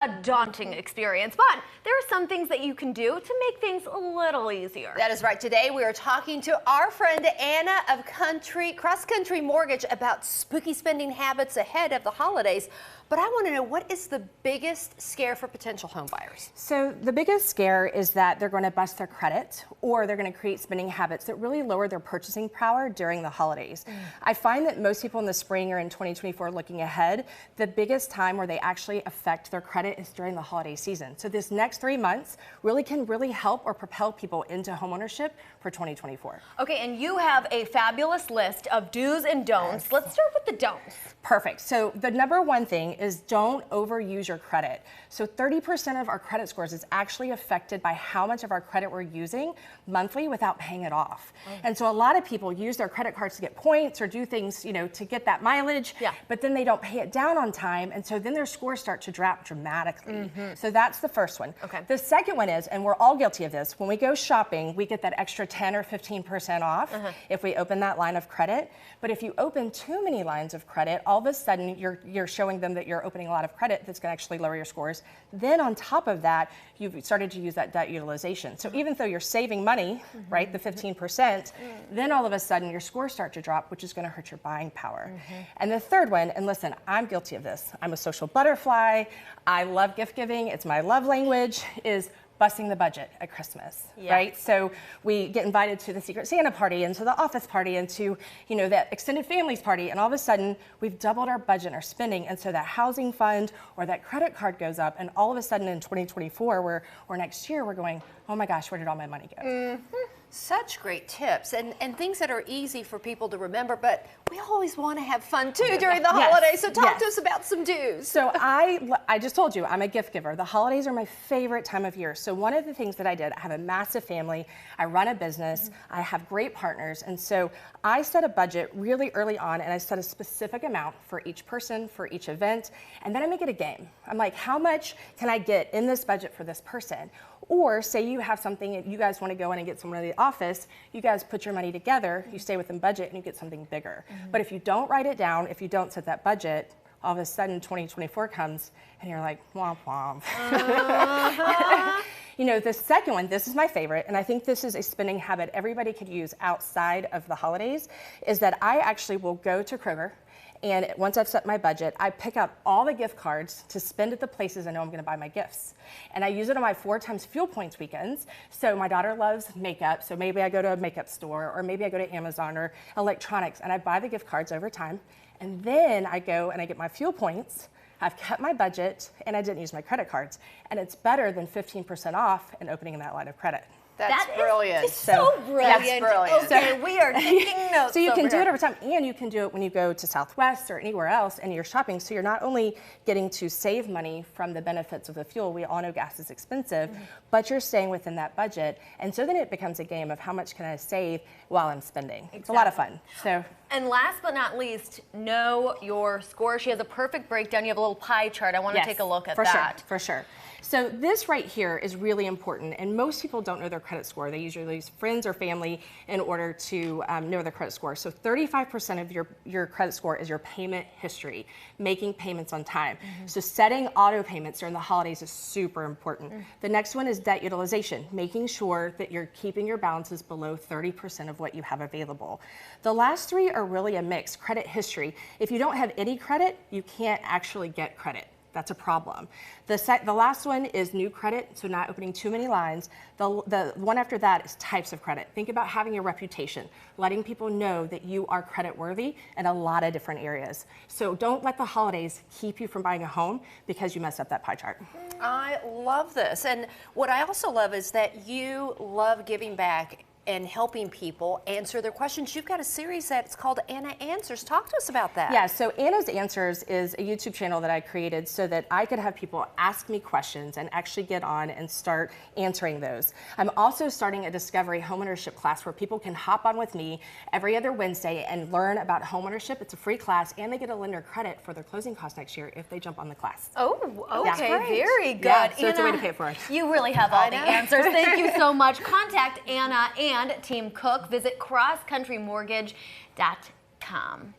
A daunting experience, but there are some things that you can do to make things a little easier. That is right. Today we are talking to our friend Anna of Cross Country Mortgage about spooky spending habits ahead of the holidays. But I want to know, what is the biggest scare for potential home buyers? So the biggest scare is that they're going to bust their credit, or they're going to create spending habits that really lower their purchasing power during the holidays. I find that most people in the spring or in 2024 looking ahead, the biggest time where they actually affect their credit is during the holiday season. So this next 3 months can really help or propel people into homeownership for 2024. Okay, and you have a fabulous list of do's and don'ts. Yes. Let's start with the don'ts. Perfect. So the number one thing is don't overuse your credit. So 30% of our credit scores is actually affected by how much of our credit we're using monthly without paying it off. And so a lot of people use their credit cards to get points or do things, to get that mileage, but then they don't pay it down on time. And so then their scores start to drop dramatically. So that's the first one. Okay. The second one is, and we're all guilty of this, when we go shopping, we get that extra 10 or 15% off if we open that line of credit. But if you open too many lines of credit, all of a sudden you're showing them that you're opening a lot of credit that's going to actually lower your scores. Then on top of that, you've started to use that debt utilization. So even though you're saving money, right, the 15%, then all of a sudden your scores start to drop, which is going to hurt your buying power. And the third one, and listen, I'm guilty of this. I'm a social butterfly. I love gift giving. It's my love language, is busting the budget at Christmas, right? So we get invited to the Secret Santa party and to the office party and to, that extended families party. And all of a sudden we've doubled our budget and our spending. And so that housing fund or that credit card goes up. And all of a sudden in 2024 or next year, we're going, oh my gosh, where did all my money go? Such great tips and things that are easy for people to remember, but we always want to have fun too during the holidays. So talk to us about some do's. So I just told you, I'm a gift giver. The holidays are my favorite time of year. So one of the things that I did, I have a massive family, I run a business, I have great partners. And so I set a budget really early on, and I set a specific amount for each person, for each event. And then I make it a game. I'm like, how much can I get in this budget for this person? Or say you have something and you guys want to go in and get someone to the office, you guys put your money together, you stay within budget, and you get something bigger. But if you don't write it down, if you don't set that budget, all of a sudden 2024 comes and you're like, womp womp. The second one, this is my favorite, and I think this is a spending habit everybody could use outside of the holidays, is that I actually will go to Kroger. And once I've set my budget, I pick out all the gift cards to spend at the places I know I'm going to buy my gifts. And I use it on my 4 times fuel points weekends. So my daughter loves makeup, so maybe I go to a makeup store, or maybe I go to Amazon or electronics, and I buy the gift cards over time. And then I go and I get my fuel points. I've kept my budget, and I didn't use my credit cards. And it's better than 15% off in opening that line of credit. That's brilliant. So brilliant. That's brilliant. Okay, we are taking notes. So you can do it over time, and you can do it when you go to Southwest or anywhere else and you're shopping. So you're not only getting to save money from the benefits of the fuel, we all know gas is expensive, but you're staying within that budget. And so then it becomes a game of how much can I save while I'm spending. It's a lot of fun. So. And last but not least, know your score. She has a perfect breakdown. You have a little pie chart. I want to take a look at that. For sure. So this right here is really important, and most people don't know their credit score. They usually use friends or family in order to know their credit score. So 35% of your credit score is your payment history, making payments on time. So setting auto payments during the holidays is super important. The next one is debt utilization, making sure that you're keeping your balances below 30% of what you have available. The last 3 are really a mix. Credit history. If you don't have any credit, you can't actually get credit. That's a problem. The last one is new credit, so not opening too many lines. The one after that is types of credit. Think about having a reputation, letting people know that you are credit worthy in a lot of different areas. So don't let the holidays keep you from buying a home because you messed up that pie chart. I love this. And what I also love is that you love giving back and helping people answer their questions. You've got a series that's called Anna Answers. Talk to us about that. Yeah, so Anna's Answers is a YouTube channel that I created so that I could have people ask me questions and actually get on and start answering those. I'm also starting a Discovery homeownership class where people can hop on with me every other Wednesday and learn about homeownership. It's a free class, and they get a lender credit for their closing costs next year if they jump on the class. Oh, okay, very good. Yeah, so Anna, it's a way to pay for it. You really have all the answers. Thank you so much. Contact Anna and Team Cook. Visit crosscountrymortgage.com.